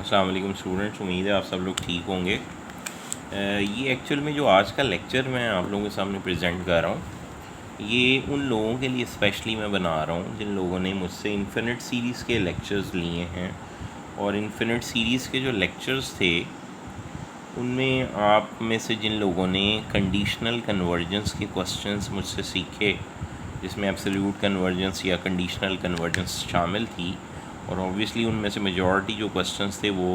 अस्सलाम वालेकुम स्टूडेंट्स, उम्मीद है आप सब लोग ठीक होंगे। ये एक्चुअल में जो आज का लेक्चर मैं आप लोगों के सामने प्रेजेंट कर रहा हूँ, ये उन लोगों के लिए स्पेशली मैं बना रहा हूँ जिन लोगों ने मुझसे इन्फिनिट सीरीज़ के लेक्चर्स लिए हैं। और इन्फिनिट सीरीज़ के जो लेक्चर्स थे उनमें आप में से जिन लोगों ने कंडीशनल कन्वर्जेंस के क्वेश्चंस मुझसे सीखे, जिसमें एब्सोल्यूट कन्वर्जेंस या कंडीशनल कन्वर्जेंस शामिल थी, और ऑब्वियसली उनमें से मेजॉरिटी जो क्वेश्चंस थे वो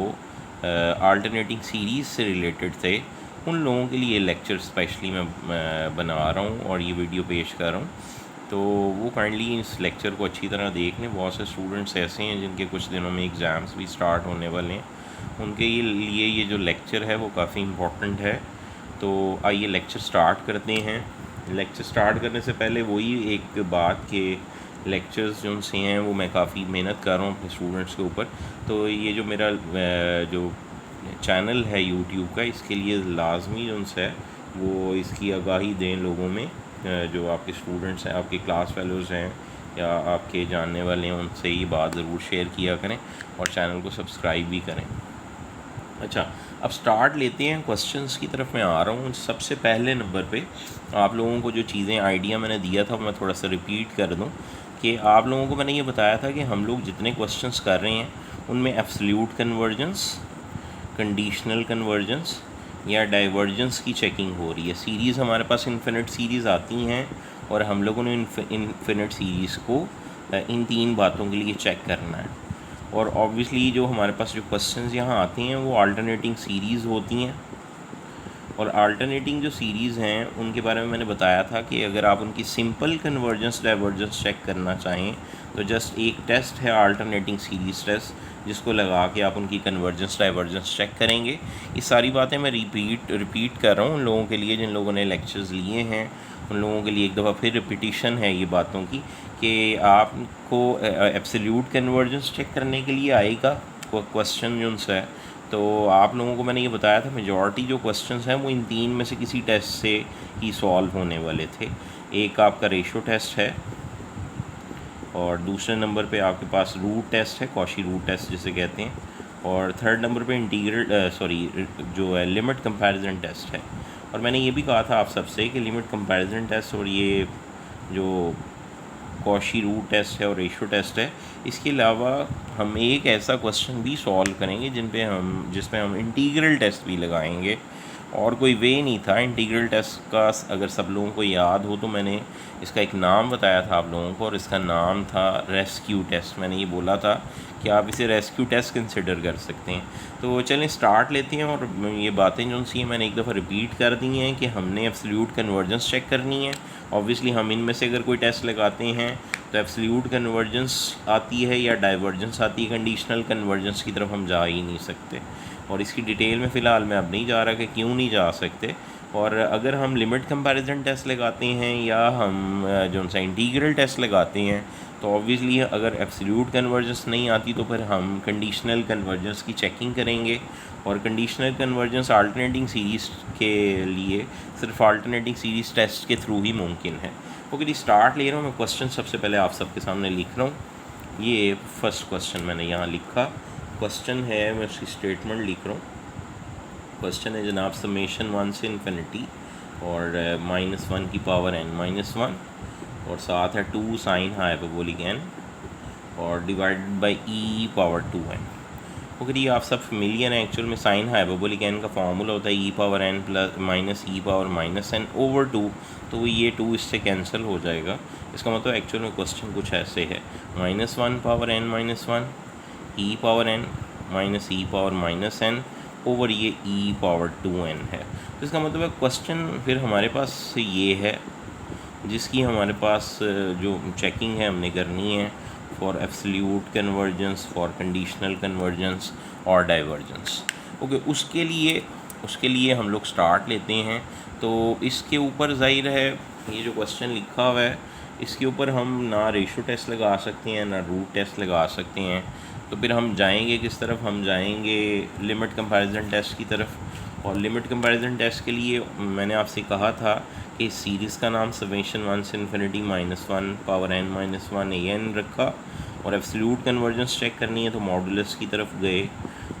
अल्टरनेटिंग सीरीज़ से रिलेटेड थे, उन लोगों के लिए लेक्चर स्पेशली मैं बना रहा हूँ और ये वीडियो पेश कर रहा हूँ। तो वो काइंडली इस लेक्चर को अच्छी तरह देख लें। बहुत से स्टूडेंट्स ऐसे हैं जिनके कुछ दिनों में एग्ज़ाम्स भी स्टार्ट होने वाले हैं, उनके लिए ये जो लेक्चर है वो काफ़ी इम्पोर्टेंट है। तो आइए लेक्चर स्टार्ट करते हैं। लेक्चर स्टार्ट करने से पहले वही एक बात के लेक्चर्स जो उनसे हैं वो मैं काफ़ी मेहनत कर रहा हूँ अपने स्टूडेंट्स के ऊपर। तो ये जो मेरा जो चैनल है यूट्यूब का, इसके लिए लाजमी उनसे है वो इसकी आगाही दें लोगों में, जो आपके स्टूडेंट्स हैं, आपके क्लास फेलोज़ हैं या आपके जानने वाले हैं, उनसे ये बात ज़रूर शेयर किया करें और चैनल को सब्सक्राइब भी करें। अच्छा, अब स्टार्ट लेते हैं, क्वेश्चंस की तरफ मैं आ रहा हूँ। सबसे पहले नंबर पे आप लोगों को जो चीज़ें आइडिया मैंने दिया था मैं थोड़ा सा रिपीट कर दूँ कि आप लोगों को मैंने ये बताया था कि हम लोग जितने क्वेश्चंस कर रहे हैं उनमें एब्सोल्यूट कन्वर्जेंस, कंडीशनल कन्वर्जेंस या डाइवर्जेंस की चेकिंग हो रही है। सीरीज़ हमारे पास इन्फिनिट सीरीज़ आती हैं और हम लोगों ने इन्फिनिट सीरीज़ को इन तीन बातों के लिए चेक करना है। और ऑब्वियसली जो हमारे पास जो क्वेश्चंस यहाँ आते हैं वो अल्टरनेटिंग सीरीज़ होती हैं। और अल्टरनेटिंग जो सीरीज़ हैं उनके बारे में मैंने बताया था कि अगर आप उनकी सिंपल कन्वर्जेंस डाइवर्जेंस चेक करना चाहें तो जस्ट एक टेस्ट है अल्टरनेटिंग सीरीज़ टेस्ट, जिसको लगा के आप उनकी कन्वर्जेंस डाइवर्जेंस चेक करेंगे। ये सारी बातें मैं रिपीट कर रहा हूँ उन लोगों के लिए जिन लोगों ने लेक्चर्स लिए हैं। उन लोगों के लिए एक दफ़ा फिर रिपीटिशन है ये बातों की कि आपको एब्सोल्यूट कन्वर्जेंस चेक करने के लिए आएगा क्वेश्चन जो उनसे है। तो आप लोगों को मैंने ये बताया था मेजॉरिटी जो क्वेश्चंस हैं वो इन तीन में से किसी टेस्ट से ही सॉल्व होने वाले थे। एक आपका रेशो टेस्ट है और दूसरे नंबर पे आपके पास रूट टेस्ट है, कॉशी रूट टेस्ट जिसे कहते हैं, और थर्ड नंबर पे जो है लिमिट कंपैरिजन टेस्ट है। और मैंने ये भी कहा था आप सबसे कि लिमिट कंपैरिजन टेस्ट और ये जो कॉशी रूट टेस्ट है और रेशो टेस्ट है, इसके अलावा हम एक ऐसा क्वेश्चन भी सॉल्व करेंगे जिसमें हम इंटीग्रल टेस्ट भी लगाएंगे। और कोई वे नहीं था इंटीग्रल टेस्ट का, अगर सब लोगों को याद हो तो मैंने इसका एक नाम बताया था आप लोगों को और इसका नाम था रेस्क्यू टेस्ट। मैंने ये बोला था कि आप इसे रेस्क्यू टेस्ट कंसिडर कर सकते हैं। तो चलें स्टार्ट लेते हैं। और ये बातें जो सी हैं मैंने एक दफ़ा रिपीट कर दी हैं कि हमने एब्सोल्यूट कन्वर्जेंस चेक करनी है। ऑब्वियसली हम इनमें से अगर कोई टेस्ट लगाते हैं तो एब्सोल्यूट कन्वर्जेंस आती है या डाइवर्जेंस आती है, कंडीशनल कन्वर्जेंस की तरफ हम जा ही नहीं सकते। और इसकी डिटेल में फ़िलहाल मैं अब नहीं जा रहा कि क्यों नहीं जा सकते। और अगर हम लिमिट कंपैरिजन टेस्ट लगाते हैं या हम जो सा इंटीग्रल टेस्ट लगाते हैं तो ऑब्वियसली अगर एब्सोल्यूट कन्वर्जेंस नहीं आती तो फिर हम कंडीशनल कन्वर्जेंस की चेकिंग करेंगे। और कंडीशनल कन्वर्जेंस अल्टरनेटिंग सीरीज़ के लिए सिर्फ अल्टरनेटिंग सीरीज़ टेस्ट के थ्रू ही मुमकिन है। ओके जी, स्टार्ट ले रहा हूँ मैं। क्वेश्चन सबसे पहले आप सबके सामने लिख रहा हूँ। ये फर्स्ट क्वेश्चन मैंने यहाँ लिखा। क्वेश्चन है, मैं उसकी स्टेटमेंट लिख रहा हूँ। क्वेश्चन है जनाब समेशन 1 से इन्फिनिटी और -1 की पावर n-1 और साथ है 2 साइन हाइपरबोलिक n और divided by e power 2n। Okay जी, आप सब फेमिलियर हैं। एक्चुअल में साइन हाइपरबोलिक n का फार्मूला होता है e power n plus minus e power minus n over 2, तो ये 2 इससे कैंसिल हो जाएगा। इसका मतलब एक्चुअल में क्वेश्चन कुछ ऐसे है, -1 power n-1 e power n minus e power minus n over ये e पावर 2n है। तो इसका मतलब है क्वेश्चन फिर हमारे पास ये है जिसकी हमारे पास जो चेकिंग है हमने करनी है for absolute convergence, for conditional convergence और डाइवर्जेंस। ओके, उसके लिए हम लोग स्टार्ट लेते हैं। तो इसके ऊपर ज़ाहिर है ये जो क्वेश्चन लिखा हुआ है इसके ऊपर हम ना रेशो टेस्ट लगा सकते हैं ना रूट टेस्ट लगा सकते हैं। तो फिर हम जाएंगे किस तरफ? हम जाएंगे लिमिट कंपैरिजन टेस्ट की तरफ। और लिमिट कंपैरिजन टेस्ट के लिए मैंने आपसे कहा था कि इस सीरीज़ का नाम समेशन 1 से इन्फिनिटी -1 पावर n-1 an रखा। और एब्सोल्यूट कन्वर्जेंस चेक करनी है तो मॉडुलस की तरफ गए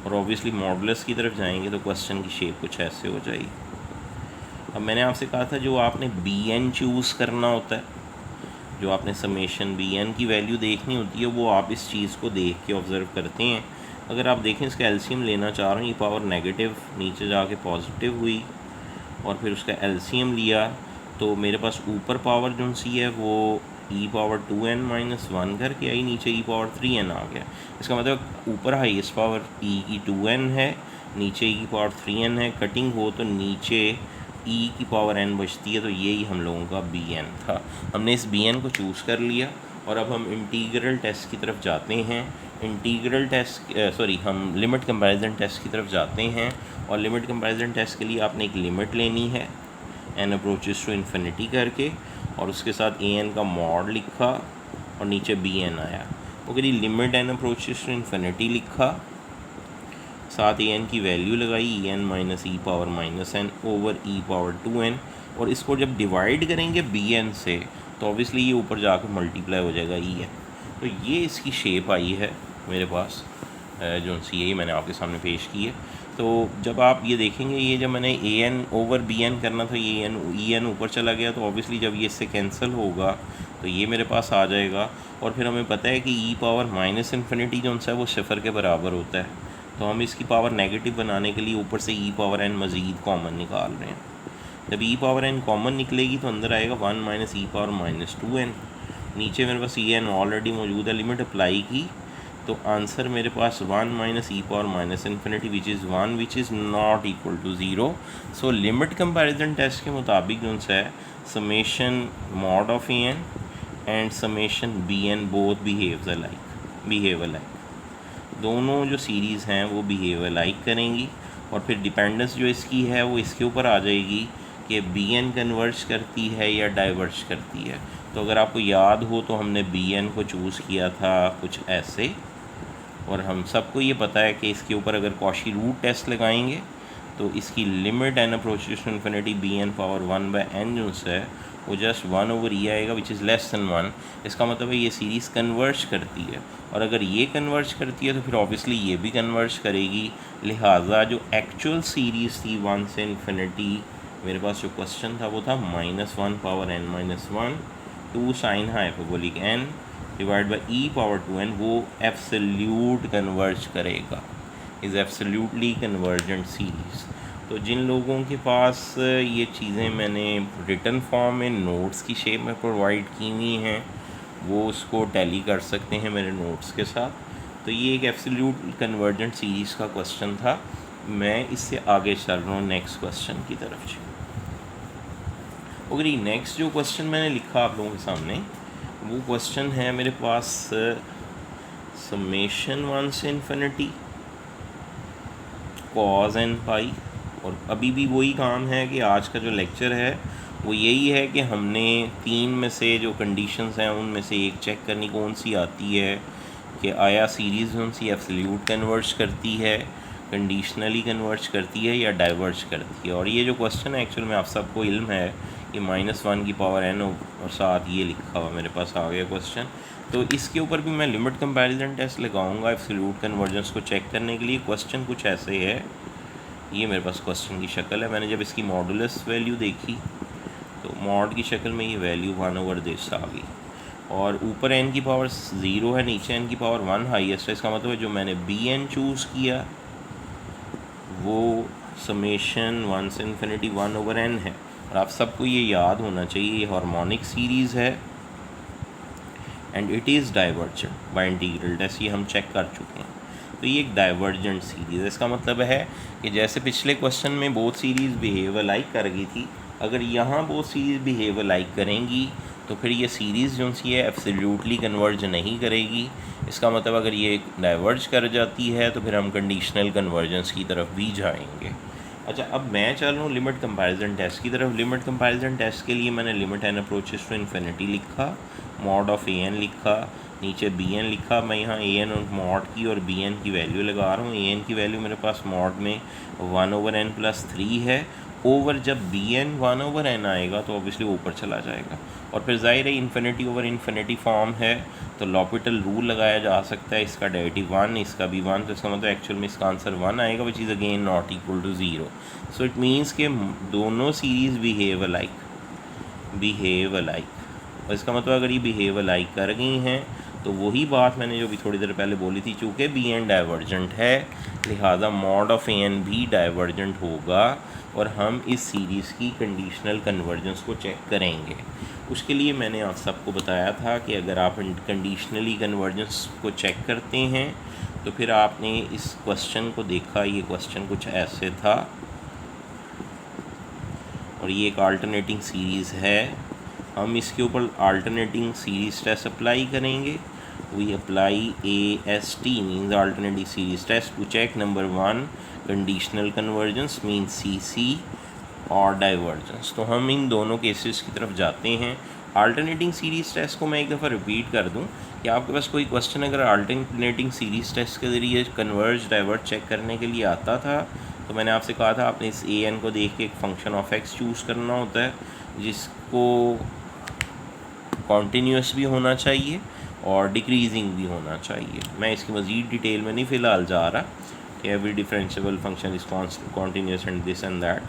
और ऑब्वियसली मॉडुलस की तरफ जाएंगे तो क्वेश्चन की शेप कुछ ऐसे हो जाएगी। अब मैंने आपसे कहा था जो आपने बी एन चूज़ करना होता है, जो आपने समेशन बी एन की वैल्यू देखनी होती है, वो आप इस चीज़ को देख के ऑब्ज़र्व करते हैं। अगर आप देखें इसका एलसीएम लेना चाह रहे हैं, ये पावर नेगेटिव नीचे जाके पॉजिटिव हुई और फिर उसका एलसीएम लिया, तो मेरे पास ऊपर पावर जो सी है वो ई पावर 2n-1 करके आई, नीचे ई पावर 3n आ गया। इसका मतलब ऊपर हाईएस्ट पावर ई की 2n है, नीचे ई की पावर 3n है। कटिंग हो तो नीचे ई की पावर n बचती है, तो यही हम लोगों का बी एन था। हमने इस बी एन को चूज़ कर लिया और अब हम इंटीग्रल टेस्ट की तरफ जाते हैं। इंटीग्रल टेस्ट हम लिमिट कंपैरिजन टेस्ट की तरफ जाते हैं। और लिमिट कंपैरिजन टेस्ट के लिए आपने एक लिमिट लेनी है n अप्रोचेस टू इन्फिनिटी करके, और उसके साथ ए एन का मॉड लिखा और नीचे बी एन आया। ओके जी, limit n approaches to infinity लिखा, साथ ए एन की वैल्यू लगाई e n minus e power minus n over e power 2n, और इसको जब डिवाइड करेंगे बी एन से तो ऑब्वियसली ये ऊपर जाकर मल्टीप्लाई हो जाएगा ई एन। तो ये इसकी शेप आई है मेरे पास, जो सी यही मैंने आपके सामने पेश की है। तो जब आप ये देखेंगे, ये जब मैंने A N over B N करना था, ये एन ई एन ऊपर चला गया, तो ऑब्वियसली जब ये इससे कैंसिल होगा तो ये मेरे पास आ जाएगा। और फिर हमें पता है कि ई पावर माइनस इन्फिनिटी जो है वो सिफर के बराबर होता है, तो हम इसकी पावर नेगेटिव बनाने के लिए ऊपर से ई पावर एन मज़ीद कॉमन निकाल रहे हैं। जब ई पावर एन कॉमन निकलेगी तो अंदर आएगा 1 minus e power minus 2n। नीचे मेरे पास ई एन ऑलरेडी मौजूद है, लिमिट अप्लाई की तो आंसर मेरे पास 1 minus e power minus infinity which is 1 which is not equal to 0। So limit comparison test के मुताबिक जो है summation mod of a n and summation b n both behave alike. दोनों जो सीरीज़ हैं वो बिहेव अलाइक करेंगी, और फिर डिपेंडेंस जो इसकी है वो इसके ऊपर आ जाएगी कि बी एन कन्वर्ज करती है या डाइवर्ज करती है। तो अगर आपको याद हो तो हमने बी एन को चूज़ किया था कुछ ऐसे, और हम सबको ये पता है कि इसके ऊपर अगर कॉशी रूट टेस्ट लगाएंगे तो इसकी limit n approaches to infinity b n power 1/n जो है वो जस्ट 1 ओवर ई आएगा विच इज़ लेस दैन 1। इसका मतलब है ये सीरीज़ कन्वर्ज करती है, और अगर ये कन्वर्ज करती है तो फिर ऑब्वियसली ये भी कन्वर्ज करेगी। लिहाजा जो एक्चुअल सीरीज़ थी 1 से इन्फिनिटी, मेरे पास जो क्वेश्चन था वो था -1 power n-1 2 sine hyperbolic n divide by E power 2n, वो एब्सोल्यूट कन्वर्ज करेगा, इज़ एब्सोल्यूटली कन्वर्जेंट सीरीज़। तो जिन लोगों के पास ये चीज़ें मैंने रिटन फॉर्म में नोट्स की शेप में प्रोवाइड की हुई हैं वो उसको टैली कर सकते हैं मेरे नोट्स के साथ। तो ये एक एब्सोल्यूट कन्वर्जेंट सीरीज़ का क्वेश्चन था। मैं इससे आगे चल रहा हूँ नेक्स्ट क्वेश्चन की तरफ जी। ओके, नेक्स्ट जो क्वेश्चन मैंने लिखा आप लोगों के सामने वो क्वेश्चन है मेरे पास समेशन 1 से इन्फिनिटी कॉज एन पाई। और अभी भी वही काम है कि आज का जो लेक्चर है वो यही है कि हमने 3 में से जो कंडीशंस हैं उनमें से एक चेक करनी कौन सी आती है कि आया सीरीज़ कौन सी एब्सोल्यूट कन्वर्ज करती है, कंडीशनली कन्वर्ज करती है या डाइवर्ज करती है। और ये जो क्वेश्चन है एक्चुअल में आप सबको इल्म है कि -1 की पावर n और साथ ये लिखा हुआ मेरे पास आ गया क्वेश्चन। तो इसके ऊपर भी मैं लिमिट कंपैरिजन टेस्ट लगाऊंगा एब्सोल्यूट कन्वर्जेंस को चेक करने के लिए। क्वेश्चन कुछ ऐसे है, ये मेरे पास क्वेश्चन की शक्ल है। मैंने जब इसकी मॉडुलस वैल्यू देखी तो मॉड की शक्ल में ये वैल्यू 1 ओवर दिस आ गई, और ऊपर n की पावर 0 है, नीचे n की पावर 1 हाईएस्ट है। इसका मतलब है जो मैंने बी एन चूज़ किया वो समेशन 1 से इन्फिनिटी 1 ओवर n है। और आप सबको ये याद होना चाहिए ये हार्मोनिक सीरीज़ है and it is divergent by integral test, ये हम चेक कर चुके हैं। तो ये एक डाइवर्जेंट सीरीज़ है। इसका मतलब है कि जैसे पिछले क्वेश्चन में बोथ सीरीज़ बिहेव अलाइक कर गई थी, अगर यहाँ बोथ सीरीज़ बिहेव अलाइक करेंगी तो फिर ये सीरीज़ जो सी है एब्सोल्यूटली कन्वर्ज नहीं करेगी। इसका मतलब अगर ये डाइवर्ज कर जाती है तो फिर हम कंडीशनल कन्वर्जेंस की तरफ भी जाएंगे। अच्छा, अब मैं चल रहा हूँ लिमिट कंपैरिजन टेस्ट की तरफ। लिमिट कंपैरिजन टेस्ट के लिए मैंने limit n approaches to infinity लिखा, मॉड ऑफ ए एन लिखा, नीचे बी एन लिखा। मैं यहाँ ए एन और मॉड की और बी एन की वैल्यू लगा रहा हूँ। ए एन की वैल्यू मेरे पास मॉड में 1 ओवर n+3 है ओवर जब बी एन 1/n आएगा तो ऑब्वियसली ऊपर चला जाएगा। और फिर ज़ाहिर है इन्फिनिटी ओवर इन्फिनिटी फॉर्म है तो लॉपिटल रूल लगाया जा सकता है, इसका डेरिवेटिव 1, इसका भी 1, तो इसका मतलब एक्चुअल में इसका आंसर 1 आएगा, which is again not equal to 0। So it means के दोनों सीरीज़ बिहेव अलाइक। और इसका मतलब अगर ये बिहेव अलाइक कर गई हैं तो वही बात मैंने जो भी थोड़ी देर पहले बोली थी, चूँकि बी एन डाइवर्जेंट है लिहाजा मॉड ऑफ ए एन भी डाइवर्जेंट होगा और हम इस सीरीज़ की कंडीशनल कन्वर्जेंस को चेक करेंगे। उसके लिए मैंने आप सबको बताया था कि अगर आप कंडीशनली कन्वर्जेंस को चेक करते हैं तो फिर आपने इस क्वेश्चन को देखा, ये क्वेश्चन कुछ ऐसे था और ये एक अल्टरनेटिंग सीरीज़ है। हम इसके ऊपर अल्टरनेटिंग सीरीज़ टेस्ट अप्लाई करेंगे। We apply AST means alternating series test to check number 1 conditional convergence means CC और डाइवर्जेंस। तो हम इन दोनों केसेस की तरफ जाते हैं। अल्टरनेटिंग सीरीज़ टेस्ट को मैं एक दफ़ा रिपीट कर दूं कि आपके पास कोई क्वेश्चन अगर अल्टरनेटिंग सीरीज़ टेस्ट के ज़रिए कन्वर्ज डाइवर्ज चेक करने के लिए आता था तो मैंने आपसे कहा था आपने इस AN को देख के एक फंक्शन ऑफ x चूज़ करना होता है जिसको कॉन्टीन्यूस भी होना चाहिए और डिक्रीजिंग भी होना चाहिए। मैं इसकी मज़ीद डिटेल में नहीं फ़िलहाल जा रहा कि every differentiable function is continuous and this and that.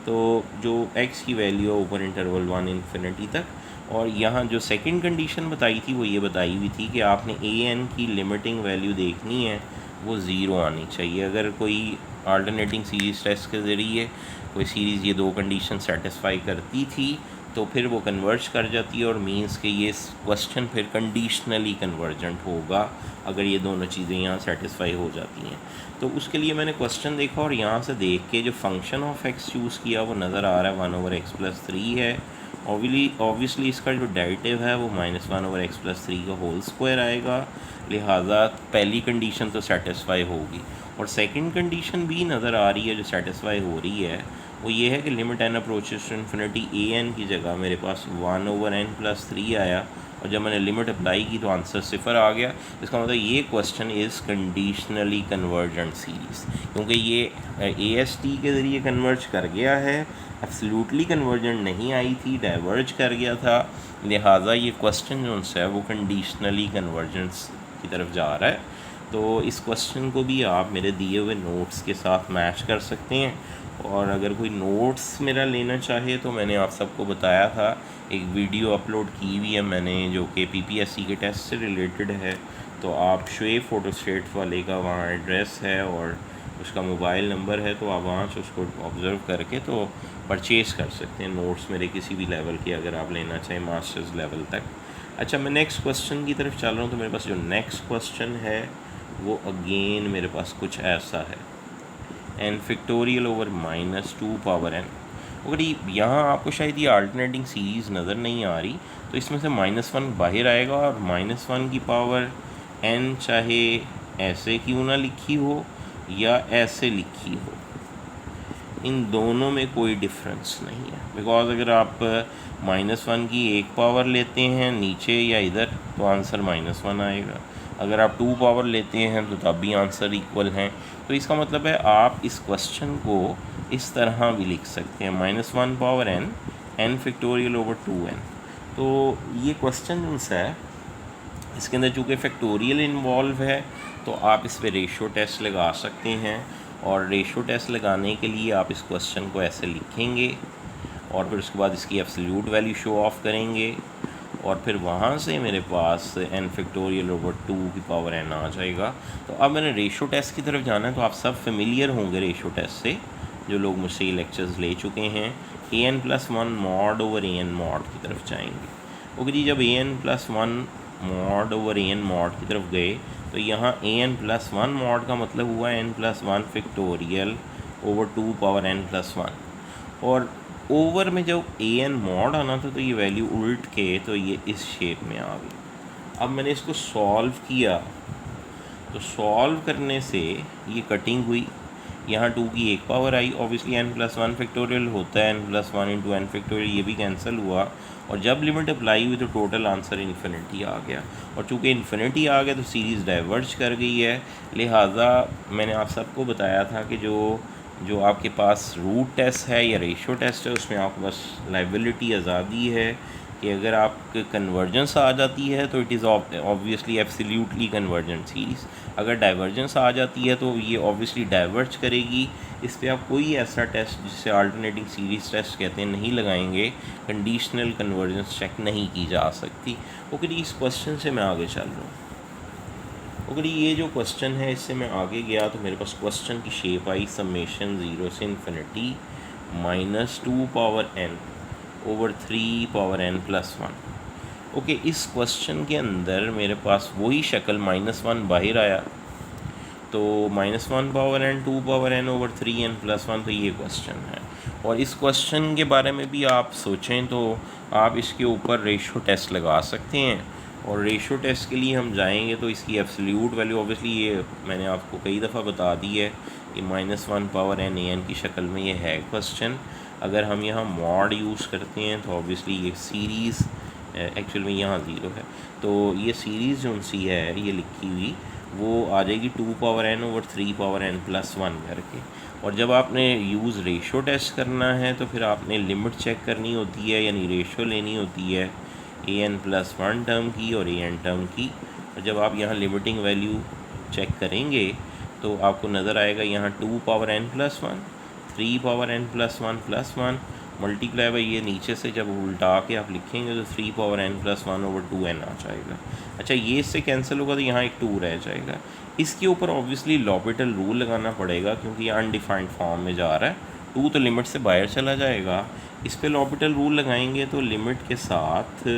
तो जो x की वैल्यू है ऊपर इंटरवल 1 इन्फिनिटी तक, और यहाँ जो सेकंड कंडीशन बताई थी वो ये बताई हुई थी कि आपने AN की लिमिटिंग वैल्यू देखनी है वो ज़ीरो आनी चाहिए। अगर कोई अल्टरनेटिंग सीरीज़ टेस्ट के ज़रिए कोई सीरीज़ ये दो कंडीशन सेटिस्फाई करती थी तो फिर वो कन्वर्ज कर जाती है और मींस के ये क्वेश्चन फिर कंडीशनली कन्वर्जेंट होगा अगर ये दोनों चीज़ें यहाँ सेटिस्फाई हो जाती हैं। तो उसके लिए मैंने क्वेश्चन देखा और यहाँ से देख के जो फंक्शन ऑफ x चूज़ किया वो नज़र आ रहा है 1/x+3 है। ऑब्वियसली इसका जो डेरिवेटिव है वो -1/x+3 का होल स्क्वायर आएगा, लिहाजा पहली कंडीशन तो सेटिस्फाई होगी। और सेकंड कंडीशन भी नज़र आ रही है जो सेटिस्फाई हो रही है, वो ये है कि limit n approaches to infinity AN की जगह मेरे पास 1/n+3 आया और जब मैंने लिमिट अप्लाई की तो आंसर 0 आ गया। इसका मतलब ये question is conditionally convergent series, क्योंकि ये AST के ज़रिए कन्वर्ज कर गया है, एब्सोल्युटली कन्वर्जेंट नहीं आई थी, डाइवर्ज कर गया था, लिहाजा ये क्वेश्चन जो है वो कंडीशनली कन्वर्जेंस की तरफ जा रहा है। तो इस क्वेश्चन को भी आप मेरे दिए हुए नोट्स के साथ मैच कर सकते हैं। और अगर कोई नोट्स मेरा लेना चाहे तो मैंने आप सबको बताया था एक वीडियो अपलोड की हुई है मैंने जो कि PPSC के टेस्ट से रिलेटेड है। तो आप शुएब फ़ोटोस्टेट वाले का वहाँ एड्रेस है और उसका मोबाइल नंबर है, तो आप वहाँ से उसको ऑब्ज़र्व करके तो परचेज़ कर सकते हैं नोट्स मेरे किसी भी लेवल के अगर आप लेना चाहें मास्टर्स लेवल तक। अच्छा, मैं नेक्स्ट क्वेश्चन की तरफ चल रहा हूँ। तो मेरे पास जो नेक्स्ट क्वेश्चन है वो अगेन मेरे पास कुछ ऐसा है, n फैक्टोरियल ओवर -2n। अगर यहाँ आपको शायद ये अल्टरनेटिंग सीरीज़ नज़र नहीं आ रही तो इसमें से -1 बाहर आएगा और -1 की पावर n चाहे ऐसे क्यों ना लिखी हो या ऐसे लिखी हो, इन दोनों में कोई डिफरेंस नहीं है। बिकॉज अगर आप -1 की एक पावर लेते हैं नीचे या इधर तो आंसर -1 आएगा, अगर आप 2 पावर लेते हैं तो तब भी आंसर इक्वल हैं। तो इसका मतलब है आप इस क्वेश्चन को इस तरह भी लिख सकते हैं -1 power n factorial over 2n। तो ये क्वेश्चन जो है इसके अंदर चूँकि फैक्टोरियल इन्वॉल्व है तो आप इस पर रेशो टेस्ट लगा सकते हैं, और रेशो टेस्ट लगाने के लिए आप इस क्वेश्चन को ऐसे लिखेंगे और फिर उसके बाद इसकी एब्सोल्यूट वैल्यू शो ऑफ करेंगे और फिर वहाँ से मेरे पास n फैक्टोरियल ओवर 2 की पावर n आ जाएगा। तो अब मैंने रेशो टेस्ट की तरफ जाना है, तो आप सब फेमिलियर होंगे रेशो टेस्ट से जो लोग मुझसे ये लेक्चर्स ले चुके हैं। an+1 mod over an mod की तरफ जाएंगे। ओके जी, जब an+1 mod over an mod की तरफ गए तो यहाँ an+1 मॉड का मतलब हुआ n+1 factorial over 2 power n+1, और ओवर में जब an मॉड आना था तो ये वैल्यू उल्ट के तो ये इस शेप में आ गई। अब मैंने इसको सॉल्व किया तो सॉल्व करने से ये कटिंग हुई, यहाँ 2 की एक पावर आई, ऑब्वियसली n+1 फैक्टोरियल होता है n+1 इंटू n फैक्टोरियल, ये भी कैंसिल हुआ और जब लिमिट अप्लाई हुई तो टोटल आंसर इन्फिनिटी आ गया। और चूँकि इन्फिनिटी आ गया तो सीरीज़ डाइवर्ज कर गई है, लिहाजा मैंने आप सबको बताया था कि जो जो आपके पास रूट टेस्ट है या रेशो टेस्ट है उसमें आपके पास लाइबिलिटी आज़ादी है कि अगर आप कन्वर्जेंस आ जाती है तो it is obviously absolutely convergent series, अगर डाइवर्जेंस आ जाती है तो ये ऑब्वियसली डाइवर्ज करेगी। इस पर आप कोई ऐसा टेस्ट जिसे अल्टरनेटिंग सीरीज़ टेस्ट कहते हैं नहीं लगाएंगे, कंडीशनल कन्वर्जेंस चेक नहीं की जा सकती। ओके जी, इस क्वेश्चन से मैं आगे चल रहा हूँ। ओके, ये जो क्वेश्चन है इससे मैं आगे गया तो मेरे पास क्वेश्चन की शेप आई समेशन 0 से infinity -2 power n over 3 power n plus 1। Okay, इस क्वेश्चन के अंदर मेरे पास वही शक्ल -1 बाहर आया तो -1 power n 2 power n over 3n plus 1, तो ये क्वेश्चन है। और इस क्वेश्चन के बारे में भी आप सोचें तो आप इसके ऊपर रेशो टेस्ट लगा सकते हैं। और रेशो टेस्ट के लिए हम जाएंगे तो इसकी एब्सोल्यूट वैल्यू ऑब्वियसली ये मैंने आपको कई दफ़ा बता दी है कि -1 पावर n a n की शक्ल में ये है क्वेश्चन। अगर हम यहाँ मॉड यूज़ करते हैं तो ऑब्वियसली ये सीरीज़ एक्चुअल में यहाँ 0 है, तो ये सीरीज़ जो सी है ये लिखी हुई वो आ जाएगी 2 power n over 3 power n plus 1 करके। और जब आपने यूज़ रेशो टेस्ट करना है तो फिर आपने लिमिट चेक करनी होती है, यानी रेशो लेनी होती है an प्लस 1 टर्म की और an टर्म की। और जब आप यहाँ लिमिटिंग वैल्यू चेक करेंगे तो आपको नज़र आएगा यहाँ 2 power n plus 1 3 power n plus 1 multiply by ये नीचे से जब उल्टा के आप लिखेंगे तो 3 power n plus 1 over 2n आ जाएगा। अच्छा, ये इससे कैंसिल होगा तो यहाँ एक 2 रह जाएगा। इसके ऊपर ऑब्वियसली लॉपिटल रूल लगाना पड़ेगा क्योंकि ये अनडिफाइंड फॉर्म में जा रहा है, 2 तो लिमिट से बाहर चला जाएगा। इस पर लॉपिटल रूल लगाएंगे तो लिमिट के साथ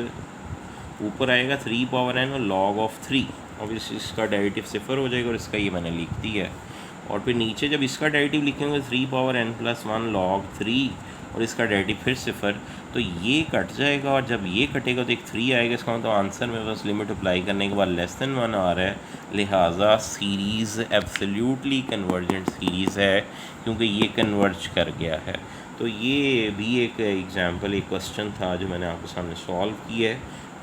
ऊपर आएगा 3 पावर n और लॉग ऑफ 3, ऑब्वियसली इसका डेरिवेटिव 0 हो जाएगा और इसका ये मैंने लिख दिया है। और फिर नीचे जब इसका डेरिवेटिव लिखेंगे 3 पावर n प्लस 1 लॉग 3 और इसका डेरिवेटिव फिर 0, तो ये कट जाएगा। और जब ये कटेगा तो एक 3 आएगा, इसका मतलब आंसर में बस लिमिट अप्लाई करने के बाद लेस देन 1 आ रहा है, लिहाजा सीरीज़ एब्सोल्युटली कन्वर्जेंट सीरीज़ है क्योंकि ये कन्वर्ज कर गया है। तो ये भी एक एग्जांपल, एक क्वेश्चन था जो मैंने आपके सामने सॉल्व किया है,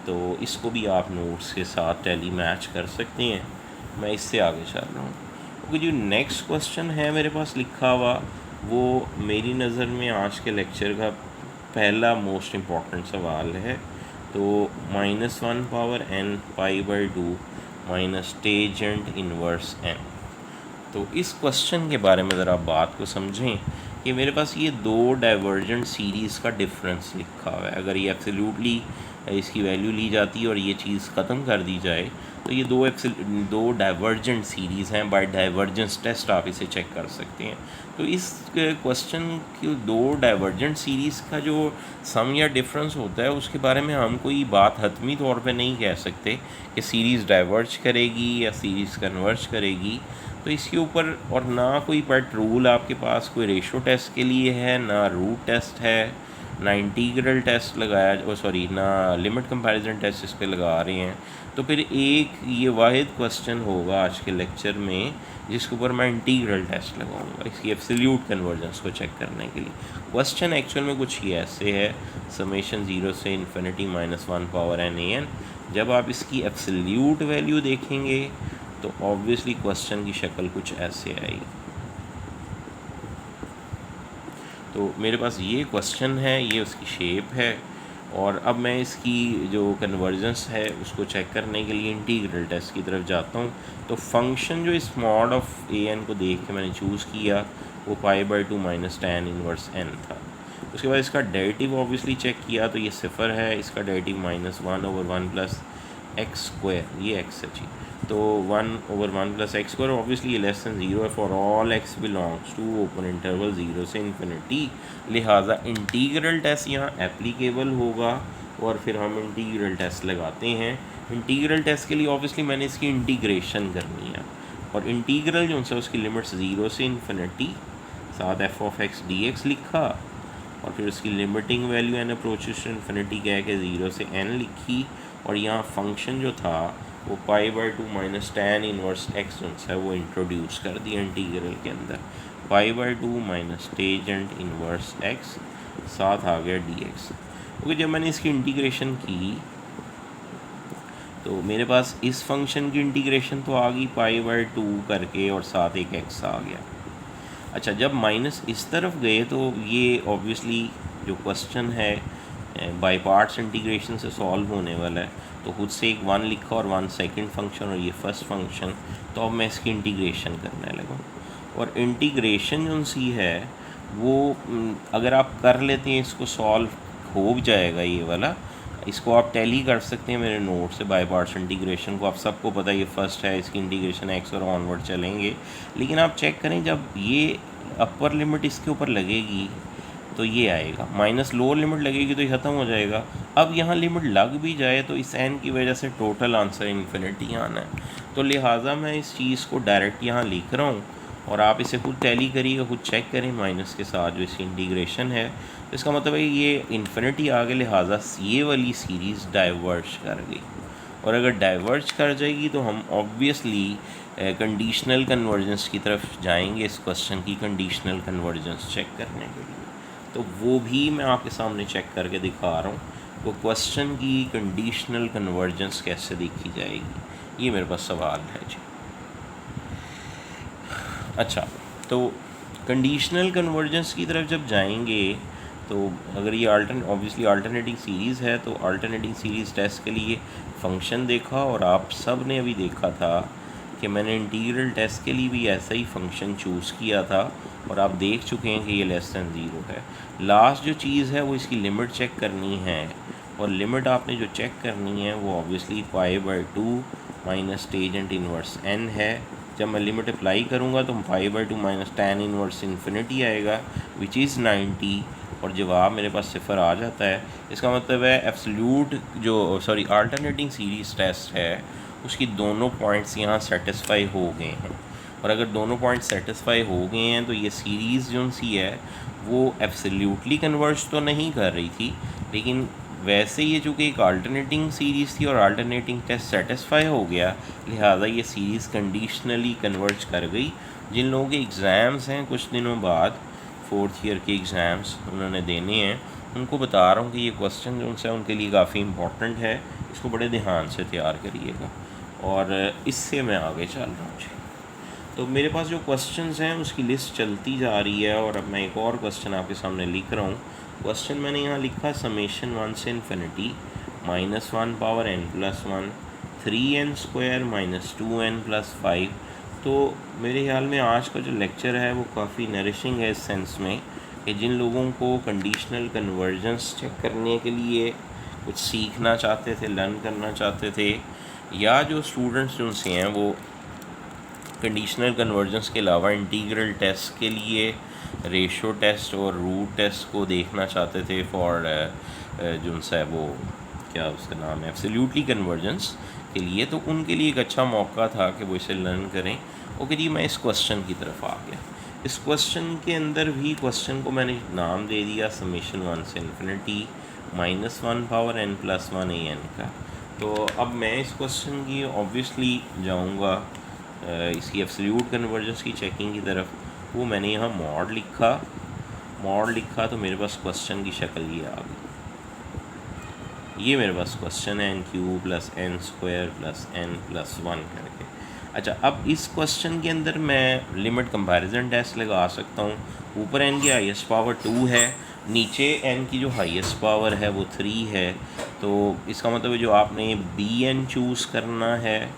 तो इसको भी आप नोट्स के साथ टैली मैच कर सकते हैं। मैं इससे आगे चल रहा हूँ क्योंकि जो नेक्स्ट क्वेश्चन है मेरे पास लिखा हुआ वो मेरी नज़र में आज के लेक्चर का पहला मोस्ट इम्पॉर्टेंट सवाल है। तो -1 power n π/2 minus tangent inverse n। तो इस क्वेश्चन के बारे में ज़रा बात को समझें कि मेरे पास ये दो डाइवर्जेंट सीरीज़ का डिफरेंस लिखा हुआ है। अगर ये एब्सोल्युटली इसकी वैल्यू ली जाती है और ये चीज़ ख़त्म कर दी जाए तो ये दो डाइवर्जेंट सीरीज़ हैं। बाय डाइवर्जेंस टेस्ट आप इसे चेक कर सकते हैं। तो इस क्वेश्चन की दो डाइवर्जेंट सीरीज़ का जो सम या डिफरेंस होता है उसके बारे में हम कोई बात हतमी तौर पे नहीं कह सकते कि सीरीज़ डाइवर्ज करेगी या सीरीज़ कन्वर्ज करेगी। तो इसके ऊपर और ना कोई पेट रूल आपके पास कोई रेशो टेस्ट के लिए है, ना रूट टेस्ट है, ना इंटीग्रल टेस्ट लगाया ना लिमिट कंपैरिजन टेस्ट इस पे लगा रहे हैं। तो फिर एक ये वाहिद क्वेश्चन होगा आज के लेक्चर में जिसके ऊपर मैं इंटीग्रल टेस्ट लगाऊंगा इसकी एब्सोल्यूट कन्वर्जेंस को चेक करने के लिए। क्वेश्चन एक्चुअल में कुछ ही ऐसे है, समेशन 0 से infinity -1 power n a n। जब आप इसकी एब्सोल्यूट वैल्यू देखेंगे तो ऑब्वियसली क्वेश्चन की शक्ल कुछ ऐसे आएगी। तो मेरे पास ये क्वेश्चन है, ये उसकी शेप है, और अब मैं इसकी जो कन्वर्जेंस है उसको चेक करने के लिए इंटीग्रल टेस्ट की तरफ जाता हूँ। तो फंक्शन जो इस मॉड ऑफ ए एन को देख के मैंने चूज़ किया वो π/2 माइनस tan इनवर्स n था। उसके बाद इसका डेरिवेटिव ऑब्वियसली चेक किया तो ये 0 है, इसका derivative -1 over 1 plus x square, ये x है जी। तो 1 over 1 plus x square obviously ये लेस दैन 0 है for all x belongs to open interval 0 से इन्फिनिटी। लिहाजा इंटीग्रल टेस्ट यहाँ एप्लीकेबल होगा और फिर हम इंटीग्रल टेस्ट लगाते हैं। इंटीग्रल टेस्ट के लिए ऑब्वियसली मैंने इसकी इंटीग्रेशन करनी है और इंटीग्रल जो है उसकी लिमिट्स 0 से इन्फिनिटी साथ f(x) dx लिखा और फिर उसकी limiting value n approaches to infinity कह के 0 से n लिखी। और यहाँ फंक्शन जो था वो π/2 माइनस tan इनवर्स x जो है वो इंट्रोड्यूस कर दिया इंटीग्रल के अंदर, π/2 माइनस टेजेंट इनवर्स x साथ आ गया dx। क्योंकि जब मैंने इसकी इंटीग्रेशन की तो मेरे पास इस फंक्शन की इंटीग्रेशन तो आ गई π/2 करके और साथ एक x आ गया। अच्छा, जब माइनस इस तरफ गए तो ये ऑब्वियसली जो क्वेश्चन है बाई पार्ट्स इंटीग्रेशन से सॉल्व होने वाला है, तो खुद से एक 1 लिखा और 1 सेकंड फंक्शन और ये फर्स्ट फंक्शन, तो अब मैं इसकी इंटीग्रेशन करने लगा। और इंटीग्रेशन जो सी है वो अगर आप कर लेते हैं इसको सॉल्व हो भी जाएगा ये वाला। इसको आप टैली कर सकते हैं मेरे नोट से बाय पार्ट्स इंटीग्रेशन को, आप सबको पता है ये फर्स्ट है, इसकी इंटीग्रेशन एक्स और ऑनवर्ड चलेंगे। लेकिन आप चेक करें जब ये अपर लिमिट इसके ऊपर लगेगी तो ये आएगा, माइनस लोअर लिमिट लगेगी तो ये ख़त्म हो जाएगा। अब यहाँ लिमिट लग भी जाए तो इस एन की वजह से टोटल आंसर इन्फिनिटी आना है, तो लिहाजा मैं इस चीज़ को डायरेक्ट यहाँ लिख रहा हूँ और आप इसे खुद टैली करिएगा, खुद चेक करें माइनस के साथ जो इसकी इंटीग्रेशन है। तो इसका मतलब है ये इन्फिनिटी आ गया, लिहाजा ये वाली सीरीज़ डाइवर्ज कर गई। और अगर डाइवर्ज कर जाएगी तो हम ऑब्वियसली कंडीशनल कन्वर्जेंस की तरफ जाएंगे इस क्वेश्चन की कंडीशनल कन्वर्जेंस चेक करने के लिए। तो वो भी मैं आपके सामने चेक करके दिखा रहा हूँ, वो क्वेश्चन की कंडीशनल कन्वर्जेंस कैसे देखी जाएगी, ये मेरे पास सवाल है जी। अच्छा, तो कंडीशनल कन्वर्जेंस की तरफ जब जाएंगे तो अगर ये ऑब्वियसली अल्टरनेटिंग सीरीज़ है तो अल्टरनेटिंग सीरीज़ टेस्ट के लिए फ़ंक्शन देखा, और आप सब ने अभी देखा था कि मैंने इंटीग्रल टेस्ट के लिए भी ऐसा ही फंक्शन चूज़ किया था, और आप देख चुके हैं कि ये लेस दैन 0 है। लास्ट जो चीज़ है वो इसकी लिमिट चेक करनी है, और लिमिट आपने जो चेक करनी है वो obviously π/2 minus tangent inverse n है। जब मैं लिमिट अप्लाई करूँगा तो π/2 माइनस tan इनवर्स इन्फिनिटी आएगा विच इज़ 90, और जवाब मेरे पास सिफर आ जाता है। इसका मतलब है एब्सोल्यूट अल्टरनेटिंग सीरीज़ टेस्ट है उसकी दोनों पॉइंट्स यहाँ सेटिस्फाई हो गए हैं, और अगर दोनों पॉइंट्स सेटिस्फाई हो गए हैं तो ये सीरीज़ जो सी है वो एब्सोल्यूटली कन्वर्ज तो नहीं कर रही थी, लेकिन वैसे ये चूँकि एक अल्टरनेटिंग सीरीज़ थी और अल्टरनेटिंग टेस्ट सेटिस्फाई हो गया, लिहाजा ये सीरीज़ कंडीशनली कन्वर्ज कर गई। जिन लोगों के एग्ज़ाम्स हैं कुछ दिनों बाद, 4th ईयर के एग्ज़ाम्स उन्होंने देने हैं, उनको बता रहा हूँ कि ये क्वेश्चन जो उनसे उनके लिए काफ़ी इम्पोर्टेंट है, इसको बड़े ध्यान से तैयार करिएगा। और इससे मैं आगे चल रहा हूँ। तो मेरे पास जो क्वेश्चंस हैं उसकी लिस्ट चलती जा रही है, और अब मैं एक और क्वेश्चन आपके सामने लिख रहा हूँ। क्वेश्चन मैंने यहाँ लिखा समेशन 1 से infinity -1 power n+1 3n² minus 2n+5। तो मेरे ख्याल में आज का जो लेक्चर है वो काफ़ी नरिशिंग है इस सेंस में कि जिन लोगों को कंडीशनल कन्वर्जेंस चेक करने के लिए कुछ सीखना चाहते थे, लर्न करना चाहते थे, या जो स्टूडेंट्स जो से हैं वो कंडीशनल कन्वर्जेंस के अलावा इंटीग्रल टेस्ट के लिए रेशो टेस्ट और रूट टेस्ट को देखना चाहते थे फॉर जो सा है वो क्या उसका नाम है एब्सोल्यूटली कन्वर्जेंस के लिए, तो उनके लिए एक अच्छा मौका था कि वो इसे लर्न करें। ओके जी, मैं इस क्वेश्चन की तरफ आ गया। इस क्वेश्चन के अंदर भी क्वेश्चन को मैंने नाम दे दिया समेशन 1 से इन्फिनिटी -1 पावर n+1 an का। तो अब मैं इस क्वेश्चन की ऑब्वियसली जाऊंगा इसकी एब्सोल्यूट कन्वर्जेंस की चेकिंग की तरफ। वो मैंने यहाँ मॉड लिखा तो मेरे पास क्वेश्चन की शक्ल ये आ गई। ये मेरे पास क्वेश्चन है n³ + n² + n+1 करके। अच्छा, अब इस क्वेश्चन के अंदर मैं लिमिट कंपैरिजन टेस्ट लगा सकता हूँ। ऊपर n की हाईएस्ट पावर 2 है, नीचे n की जो हाईएस्ट पावर है वो 3 है। तो इसका मतलब है जो आपने bn चूज़ करना है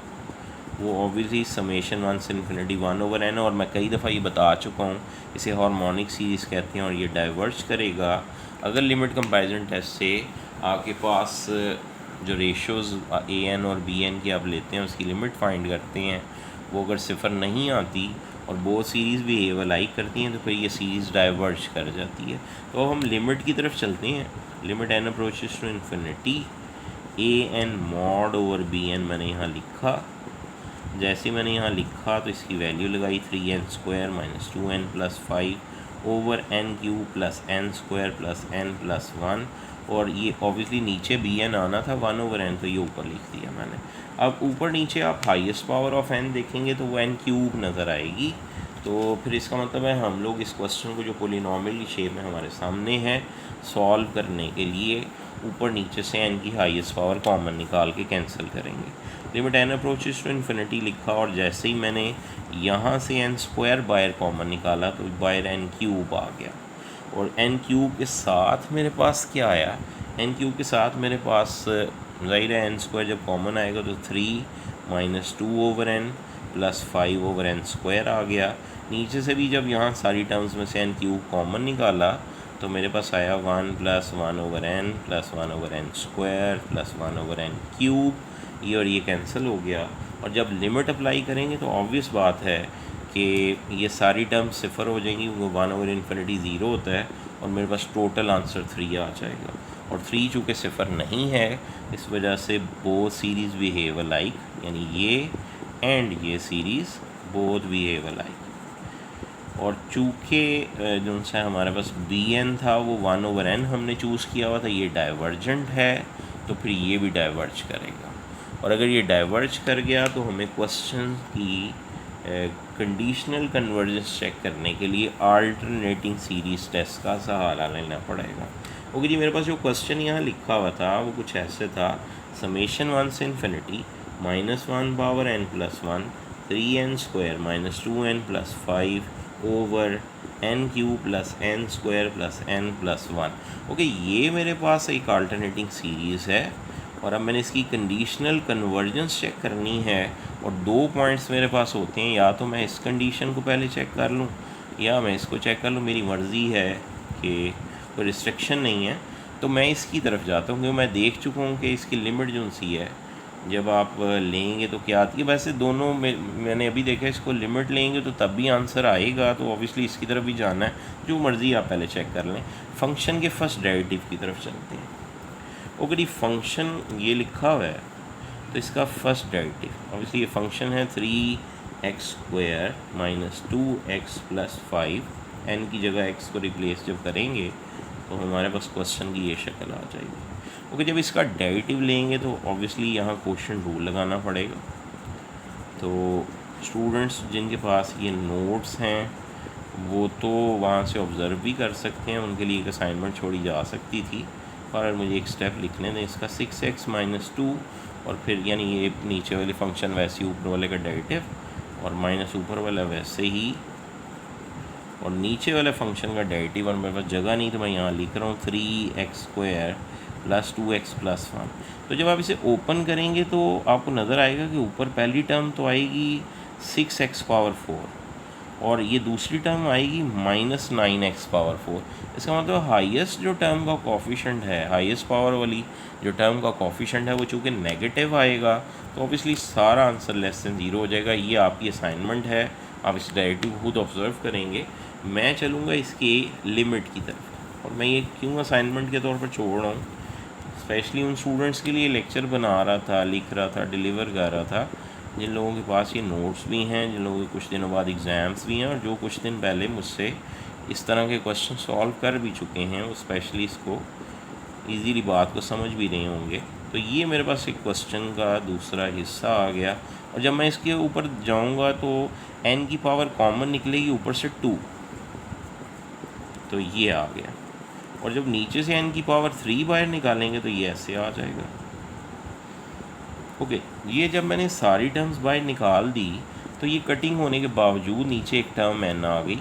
वो ऑब्वियसली समेशन 1 से इन्फिनिटी 1/n, और मैं कई दफ़ा ये बता चुका हूँ इसे हार्मोनिक सीरीज़ कहते हैं, और ये डाइवर्ज करेगा अगर लिमिट कंपैरिजन टेस्ट से आपके पास जो रेशोज़ an और bn की आप लेते हैं उसकी लिमिट फाइंड करते हैं, वो अगर सिफर नहीं आती और वो सीरीज़ भी ए लाइक करती हैं तो फिर ये सीरीज़ डाइवर्ज कर जाती है। तो अब हम लिमिट की तरफ चलते हैं। Limit n approaches to infinity an mod over bn मैंने यहाँ लिखा। जैसे मैंने यहाँ लिखा तो इसकी वैल्यू लगाई 3n² minus 2n+5 over n³ + n² + n+1, और ये ऑब्वियसली नीचे bn आना था 1/n, तो ये ऊपर लिख दिया मैंने। अब ऊपर नीचे आप हाईएस्ट पावर ऑफ n देखेंगे तो वो n³ नज़र आएगी। तो फिर इसका मतलब है हम लोग इस क्वेश्चन को जो पोलिनोमियल की शेप में हमारे सामने है सॉल्व करने के लिए ऊपर नीचे से n की हाईएस्ट पावर कॉमन निकाल के कैंसिल करेंगे। Limit n approaches to infinity लिखा और जैसे ही मैंने यहाँ से एन स्क्वायर बायर कॉमन निकाला तो बायर एन क्यूब आ गया। और एन क्यूब के साथ मेरे पास क्या आया, एन क्यूब के साथ मेरे पास ज़ाहिर है एन स्क्वायर जब कॉमन आएगा तो 3 माइनस 2 ओवर एन प्लस 5 ओवर एन स्क्वायर आ गया। नीचे से भी जब यहाँ सारी टर्म्स में से एन क्यूब कॉमन निकाला तो मेरे पास आया 1 plus 1 over n plus 1 over n square plus 1 over n cube. ये और ये कैंसिल हो गया। और जब लिमिट अप्लाई करेंगे तो ऑब्वियस बात है कि ये सारी टर्म्स सिफर हो जाएंगी क्योंकि 1 ओवर इन्फिनिटी ज़ीरो होता है और मेरे पास टोटल आंसर 3 आ जाएगा। और 3 चूँकि सिफर नहीं है इस वजह से बोथ सीरीज़ बिहेव अलाइक, यानी ये एंड ये सीरीज़ बोथ बिहेव अलाइक। और चूँकि जो सा हमारे पास बी एन था वो 1 ओवर एन हमने चूज़ किया हुआ था, ये डाइवर्जेंट है तो फिर ये भी डाइवर्ज करेगा। और अगर ये डाइवर्ज कर गया तो हमें क्वेश्चन की कंडीशनल कन्वर्जेंस चेक करने के लिए अल्टरनेटिंग सीरीज़ टेस्ट का सहारा लेना पड़ेगा। ओके जी, मेरे पास जो क्वेश्चन यहाँ लिखा हुआ था वो कुछ ऐसे था, समेशन 1 से infinity -1 power n plus 1 3n square minus 2n plus 5 over n cube plus n square plus n plus 1। Okay, ये मेरे पास एक अल्टरनेटिंग सीरीज़ है और अब मैंने इसकी कंडीशनल कन्वर्जेंस चेक करनी है। और 2 पॉइंट्स मेरे पास होते हैं, या तो मैं इस कंडीशन को पहले चेक कर लूँ या मैं इसको चेक कर लूँ, मेरी मर्ज़ी है कि कोई रिस्ट्रिक्शन नहीं है। तो मैं इसकी तरफ जाता हूँ क्योंकि मैं देख चुका हूँ कि इसकी लिमिट जो सी है जब आप लेंगे तो क्या आती है। वैसे दोनों में मैंने अभी देखा, इसको लिमिट लेंगे तो तब भी आंसर आएगा, तो ऑब्वियसली इसकी तरफ भी जाना है, जो मर्ज़ी आप पहले चेक कर लें। फंक्शन के फर्स्ट डेरिवेटिव की तरफ चलते हैं। ओके जी, फंक्शन ये लिखा हुआ है तो इसका फर्स्ट डेरिवेटिव ऑब्वियसली ये फंक्शन है 3x square minus 2x plus 5। N की जगह x को रिप्लेस जब करेंगे तो हमारे पास क्वेश्चन की ये शक्ल आ जाएगी। ओके, जब इसका डेरिवेटिव लेंगे तो ऑब्वियसली यहाँ क्वोशिएंट रूल लगाना पड़ेगा। तो स्टूडेंट्स जिनके पास ये नोट्स हैं वो तो वहाँ से ऑब्ज़र्व भी कर सकते हैं, उनके लिए एक असाइनमेंट छोड़ी जा सकती थी। और मुझे एक स्टेप लिखने दें, इसका 6x माइनस 2 और फिर यानी ये नीचे वाले फंक्शन वैसे ही ऊपर वाले का डेरिवेटिव और माइनस ऊपर वाला वैसे ही और नीचे वाले फंक्शन का डेरिवेटिव। और मेरे पास जगह नहीं तो मैं यहाँ लिख रहा हूँ 3x square plus 2x plus 1। तो जब आप इसे ओपन करेंगे तो आपको नज़र आएगा कि ऊपर पहली टर्म तो आएगी 6x पावर 4 और ये दूसरी टर्म आएगी -9x पावर 4। इसका मतलब हाईएस्ट जो टर्म का कोफिशिएंट है, हाईएस्ट पावर वाली जो टर्म का कोफिशिएंट है वो चूँकि नेगेटिव आएगा तो ऑब्वियसली सारा आंसर लेस देन 0 हो जाएगा। ये आपकी असाइनमेंट है, आप इस डेरिवेटिव को खुद ऑब्जर्व करेंगे। मैं चलूँगा इसके लिमिट की तरफ। और मैं ये क्यों असाइनमेंट के तौर पर छोड़ रहा हूँ, स्पेशली उन स्टूडेंट्स के लिए लेक्चर बना रहा था, लिख रहा था, डिलीवर कर रहा था जिन लोगों के पास ये नोट्स भी हैं, जिन लोगों के कुछ दिनों बाद एग्ज़ाम्स भी हैं और जो कुछ दिन पहले मुझसे इस तरह के क्वेश्चन सॉल्व कर भी चुके हैं, वो स्पेशली इसको ईज़िली बात को समझ भी रहे होंगे। तो ये मेरे पास एक क्वेश्चन का दूसरा हिस्सा आ गया। और जब मैं इसके ऊपर जाऊंगा तो n की पावर कॉमन निकलेगी ऊपर से 2, तो ये आ गया। और जब नीचे से n की पावर 3 बाहर निकालेंगे तो ये ऐसे आ जाएगा। ओके, ये जब मैंने सारी टर्म्स बाहर निकाल दी तो ये कटिंग होने के बावजूद नीचे एक टर्म n आ गई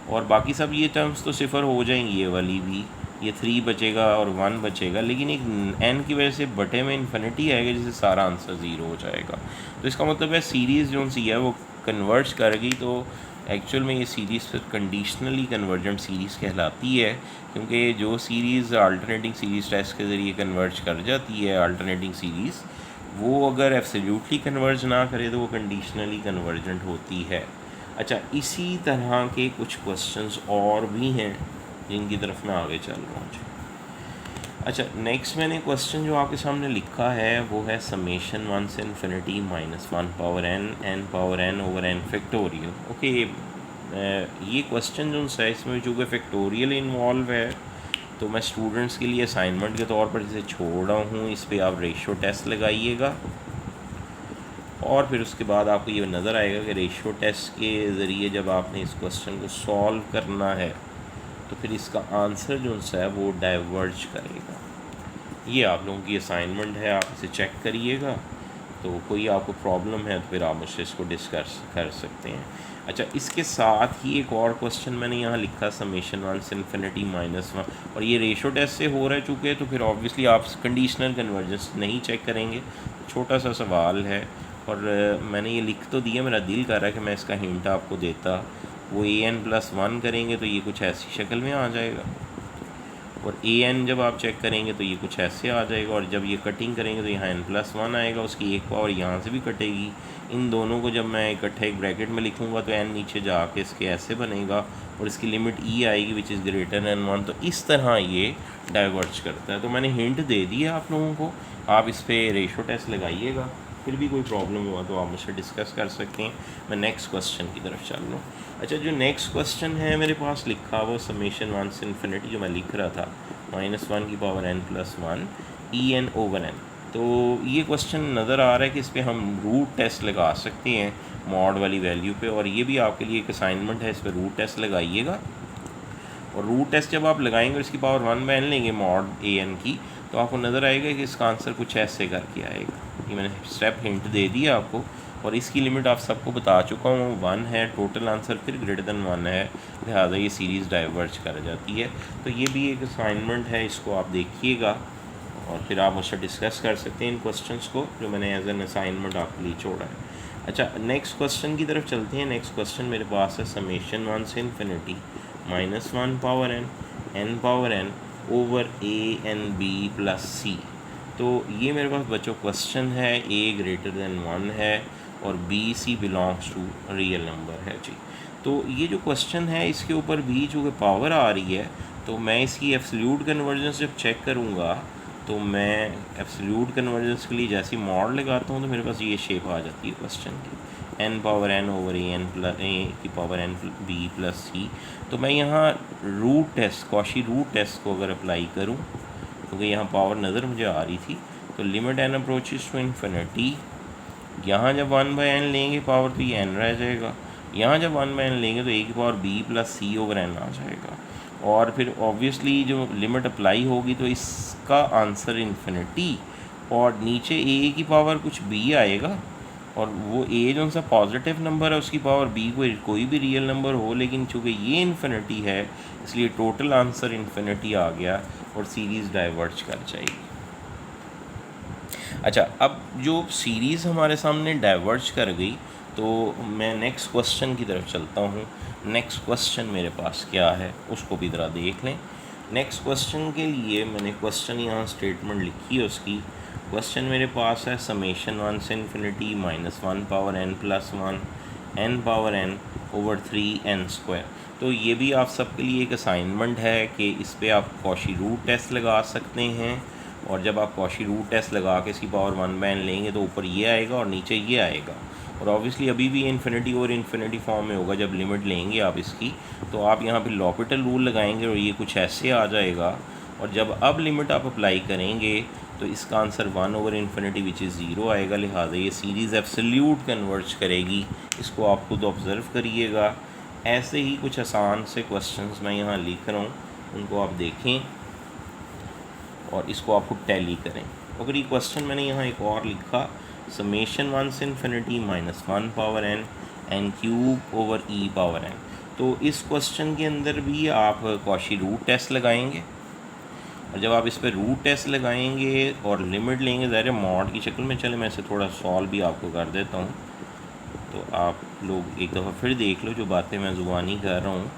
और बाकी सब ये टर्म्स तो सिफर हो जाएंगी, ये वाली भी, ये 3 बचेगा और 1 बचेगा, लेकिन एक n की वजह से बटे में इन्फिनिटी आएगा जिससे सारा आंसर 0 हो जाएगा। तो इसका मतलब है सीरीज़ जो सी है वो कन्वर्ज कर गई। तो एक्चुअल में ये सीरीज़ फिर कंडीशनली कन्वर्जेंट सीरीज़ कहलाती है, क्योंकि जो सीरीज़ अल्टरनेटिंग सीरीज़ टेस्ट के ज़रिए कन्वर्ज कर जाती है अल्टरनेटिंग सीरीज़, वो अगर एब्सोल्युटली कन्वर्ज ना करे तो वो कंडीशनली कन्वर्जेंट होती है। अच्छा, इसी तरह के कुछ क्वेश्चंस और भी हैं जिनकी तरफ मैं आगे चल रहा हूँ। अच्छा, नेक्स्ट मैंने क्वेश्चन जो आपके सामने लिखा है वो है समेशन 1 से infinity -1 power n power n over n factorial. Okay, ये क्वेश्चन जो है इसमें चूँकि फैक्टोरियल इन्वॉल्व है तो मैं स्टूडेंट्स के लिए असाइनमेंट के तौर पर इसे छोड़ रहा हूँ। इस पर आप रेशियो टेस्ट लगाइएगा और फिर उसके बाद आपको ये नज़र आएगा कि रेशियो टेस्ट के ज़रिए जब आपने इस क्वेश्चन को सॉल्व करना है तो फिर इसका आंसर जो है वो डाइवर्ज करेगा। ये आप लोगों की असाइनमेंट है, आप इसे चेक करिएगा तो कोई आपको प्रॉब्लम है तो फिर आप मुझसे इसको डिस्कस कर सकते हैं। अच्छा, इसके साथ ही एक और क्वेश्चन मैंने यहाँ लिखा, समेशन 1 से इन्फिनिटी -1, और ये रेशो टेस्ट से हो रहा है चूँकि, तो फिर ऑब्वियसली आप कंडीशनल कन्वर्जेंस नहीं चेक करेंगे। छोटा सा सवाल है और मैंने ये लिख तो दिया, मेरा दिल कर रहा है कि मैं इसका हिंट आपको देता। वो an+1 करेंगे तो ये कुछ ऐसी शक्ल में आ जाएगा, और an जब आप चेक करेंगे तो ये कुछ ऐसे आ जाएगा, और जब ये कटिंग करेंगे तो यहाँ n+1 आएगा, उसकी एक पावर यहाँ से भी कटेगी। इन दोनों को जब मैं इकट्ठे एक ब्रैकेट में लिखूँगा तो n नीचे जाके इसके ऐसे बनेगा, और इसकी लिमिट e आएगी विच इज़ ग्रेटर दैन 1। तो इस तरह ये डाइवर्ज करता है। तो मैंने हिंट दे दिया आप लोगों को, आप इस पर रेशो टेस्ट लगाइएगा, फिर भी कोई प्रॉब्लम हुआ तो आप मुझसे डिस्कस कर सकते हैं। मैं नेक्स्ट क्वेश्चन की तरफ चल लूँ। अच्छा, जो नेक्स्ट क्वेश्चन है मेरे पास लिखा वो समेशन 1 से इन्फिनिटी जो मैं लिख रहा था -1 की पावर n+1 en/n। तो ये क्वेश्चन नज़र आ रहा है कि इस पर हम रूट टेस्ट लगा सकते हैं मॉड वाली वैल्यू पे, और ये भी आपके लिए एक असाइनमेंट है, इस पर रूट टेस्ट लगाइएगा। और रूट टेस्ट जब आप लगाएंगे और इसकी पावर 1/n लेंगे मॉड an की, तो आपको नज़र आएगा कि इसका आंसर कुछ ऐसे करके आएगा। ये मैंने स्टेप हिंट दे दिया आपको, और इसकी लिमिट आप सबको बता चुका हूँ, 1 है, टोटल आंसर फिर ग्रेटर दैन 1 है, लिहाजा ये सीरीज़ डाइवर्ज कर जाती है। तो ये भी एक असाइनमेंट है, इसको आप देखिएगा और फिर आप मुझसे डिस्कस कर सकते हैं इन क्वेश्चंस को जो मैंने एज एन असाइनमेंट आपके लिए छोड़ा है। अच्छा, नेक्स्ट क्वेश्चन की तरफ चलते हैं। नेक्स्ट क्वेश्चन मेरे पास है समेशन 1 से infinity -1 power n power n over a+b+c। तो ये मेरे पास बच्चों क्वेश्चन है, a ग्रेटर दैन 1 है और b c belongs to real number है जी। तो ये जो क्वेश्चन है इसके ऊपर b जो पावर आ रही है, तो मैं इसकी एब्सोल्यूट कन्वर्जेंस जब चेक करूँगा तो मैं एब्सोल्यूट कन्वर्जेंस के लिए जैसी मॉड लगाता हूँ तो मेरे पास ये शेप आ जाती है क्वेश्चन की, n power n over a की पावर n+b+c। तो मैं यहाँ root test, Cauchy root test को अगर अप्लाई करूँ, क्योंकि यहाँ पावर नज़र मुझे आ रही थी, तो limit n approaches to infinity, यहाँ जब 1/n लेंगे पावर तो ये n रह जाएगा, यहाँ जब 1/n लेंगे तो a की पावर b+c ओवर n आ जाएगा, और फिर ऑब्वियसली जो लिमिट अप्लाई होगी तो इसका आंसर इन्फिनिटी, और नीचे a की पावर कुछ b आएगा, और वो a जो सा पॉजिटिव नंबर है उसकी पावर b कोई भी रियल नंबर हो, लेकिन चूँकि ये इन्फिनिटी है इसलिए टोटल आंसर इन्फिनिटी आ गया और सीरीज़ डाइवर्ज कर जाएगी। अच्छा, अब जो सीरीज़ हमारे सामने डाइवर्ज कर गई तो मैं नेक्स्ट क्वेश्चन की तरफ चलता हूँ। नेक्स्ट क्वेश्चन मेरे पास क्या है उसको भी ज़रा देख लें। नेक्स्ट क्वेश्चन के लिए मैंने क्वेश्चन यहाँ स्टेटमेंट लिखी है उसकी। क्वेश्चन मेरे पास है समेशन 1 से infinity -1 power n+1 n power n over 3n²। तो ये भी आप सबके लिए एक असाइनमेंट है कि इस पर आप कॉशी रूट टेस्ट लगा सकते हैं, और जब आप कॉशी रूट टेस्ट लगा के इसकी पावर 1/n लेंगे तो ऊपर ये आएगा और नीचे ये आएगा, और ऑब्वियसली अभी भी इन्फिनिटी और इन्फिनिटी फॉर्म में होगा। जब लिमिट लेंगे आप इसकी तो आप यहाँ पे लॉपिटल रूल लगाएंगे और ये कुछ ऐसे आ जाएगा, और जब अब लिमिट आप अप्लाई करेंगे तो इसका answer 1 over infinity which is 0 आएगा, लिहाजा ये सीरीज़ एब्सोल्यूट कन्वर्ज करेगी। इसको आप खुद ऑब्ज़र्व करिएगा। ऐसे ही कुछ आसान से क्वेश्चंस मैं यहाँ लिख रहा हूँ, उनको आप देखें और इसको आप खुद टैली करें। अगर ये क्वेश्चन मैंने यहाँ एक और लिखा, समेशन 1 से infinity -1 power n³ over e power n। तो इस क्वेश्चन के अंदर भी आप कॉशी रूट टेस्ट लगाएंगे, और जब आप इस पर रूट टेस्ट लगाएंगे और लिमिट लेंगे ज़ाहिर मॉड की शक्ल में, चले मैं इसे थोड़ा सॉल्व भी आपको कर देता हूँ तो आप लोग एक दफ़ा फिर देख लो जो बातें मैं ज़ुबानी कर रहा हूँ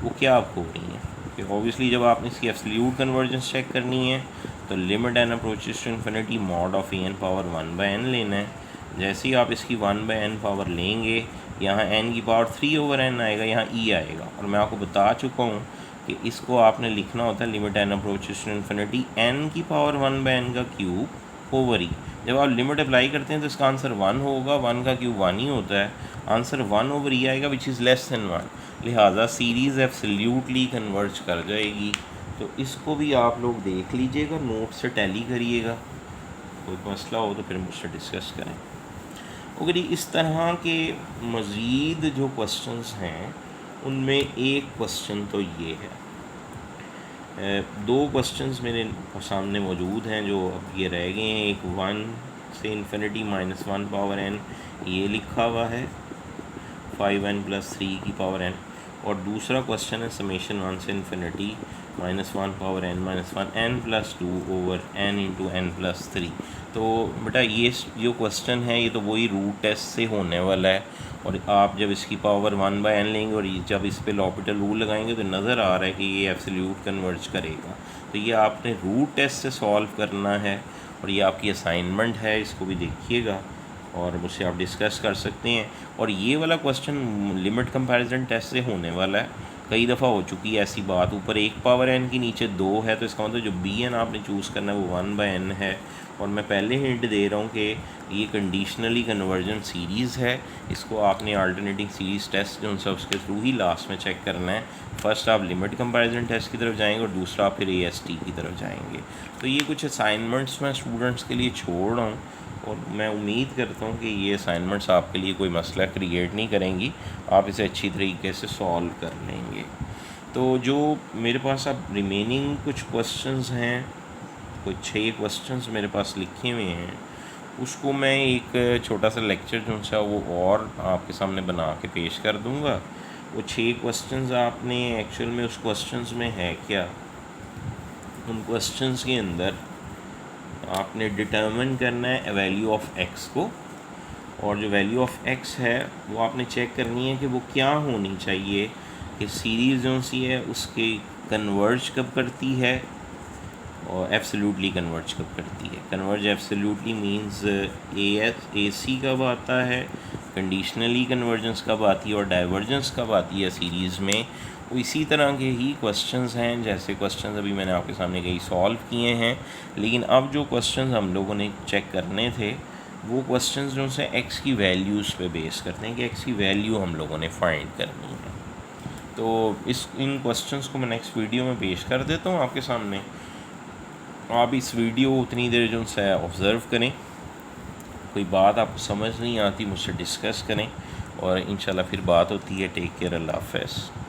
वो क्या आपको हो रही हैं। कि ऑब्वियसली जब आपने इसकी एब्सोल्यूट कन्वर्जेंस चेक करनी है तो limit n approaches to infinity mod of n power 1/n लेना है। जैसे ही आप इसकी 1/n पावर लेंगे, यहाँ n की पावर 3 ओवर n आएगा, यहाँ e आएगा, और मैं आपको बता चुका हूँ कि इसको आपने लिखना होता है limit n approaches to infinity n की पावर 1/n का क्यूब ओवर e। जब आप लिमिट अप्लाई करते हैं तो इसका आंसर 1 होगा, 1 का क्यूब 1 ही होता है, आंसर 1 ओवर e आएगा विच इज़ लेस दैन 1, लिहाजा सीरीज़ एब्सोल्यूटली कन्वर्ज कर जाएगी। तो इसको भी आप लोग देख लीजिएगा, नोट से टैली करिएगा, कोई मसला हो तो फिर मुझसे डिस्कस करें। अगर इस तरह के मज़ीद जो क्वेश्चंस हैं उनमें एक क्वेश्चन तो ये है, दो क्वेश्चंस मेरे सामने मौजूद हैं जो अब ये रह गए हैं, एक 1 से infinity minus one power n ये लिखा हुआ है 5n प्लस 3 की पावर n, और दूसरा क्वेश्चन है समेशन 1 से infinity minus one power n minus one n plus 2 over n into n plus 3। तो बेटा ये जो क्वेश्चन है ये तो वही रूट टेस्ट से होने वाला है, और आप जब इसकी पावर 1/n लेंगे और जब इस पे लॉपिटल रूल लगाएंगे तो नज़र आ रहा है कि ये एब्सोल्यूट कन्वर्ज करेगा। तो ये आपने रूट टेस्ट से सॉल्व करना है, और ये आपकी असाइनमेंट है, इसको भी देखिएगा और मुझसे आप डिस्कस कर सकते हैं। और ये वाला क्वेश्चन लिमिट कंपैरिजन टेस्ट से होने वाला है, कई दफ़ा हो चुकी है ऐसी बात। ऊपर 1 पावर n की नीचे 2 है, तो इसका मतलब जो bn आपने चूज़ करना है वो 1/n है। और मैं पहले हिंट दे रहा हूँ कि ये कंडीशनली कन्वर्जेंट सीरीज़ है, इसको आपने अल्टरनेटिंग सीरीज़ टेस्ट जो उनसे उसके थ्रू ही लास्ट में चेक करना है। फर्स्ट आप लिमिट कंपैरिजन टेस्ट की तरफ जाएंगे और दूसरा आप फिर AST की तरफ जाएंगे। तो ये कुछ असाइनमेंट्स मैं स्टूडेंट्स के लिए छोड़ रहा हूँ, और मैं उम्मीद करता हूँ कि ये असाइनमेंट्स आपके लिए कोई मसला क्रिएट नहीं करेंगी, आप इसे अच्छी तरीके से सॉल्व कर लेंगे। तो जो मेरे पास अब रिमेनिंग कुछ क्वेश्चंस हैं, कोई 6 क्वेश्चंस मेरे पास लिखे हुए हैं, उसको मैं एक छोटा सा लेक्चर जो सा वो और आपके सामने बना के पेश कर दूँगा। वो 6 क्वेश्चंस आपने एक्चुअल में उस क्वेश्चंस में है क्या, उन क्वेश्चंस के अंदर आपने डिटर्मिन करना है वैल्यू ऑफ x को, और जो वैल्यू ऑफ x है वो आपने चेक करनी है कि वो क्या होनी चाहिए कि सीरीज़ जो सी है उसके कन्वर्ज कब करती है और एब्सोल्युटली कन्वर्ज कब करती है। कन्वर्ज एब्सोल्युटली मींस AC कब आता है, कंडीशनली कन्वर्जेंस कब आती है और डाइवर्जेंस कब आती है सीरीज़ में। वो इसी तरह के ही क्वेश्चंस हैं जैसे क्वेश्चंस अभी मैंने आपके सामने कई सॉल्व किए हैं, लेकिन अब जो क्वेश्चंस हम लोगों ने चेक करने थे वो क्वेश्चंस जो से x की वैल्यूज़ पे बेस करते हैं कि x की वैल्यू हम लोगों ने फाइंड करनी है। तो इन क्वेश्चंस को मैं नेक्स्ट वीडियो में पेश कर देता हूँ आपके सामने। आप इस वीडियो उतनी देर जो है ऑब्ज़र्व करें, कोई बात आपको समझ नहीं आती मुझसे डिस्कस करें, और इंशाल्लाह फिर बात होती है। टेक केयर, अल्लाह हाफ़िज़।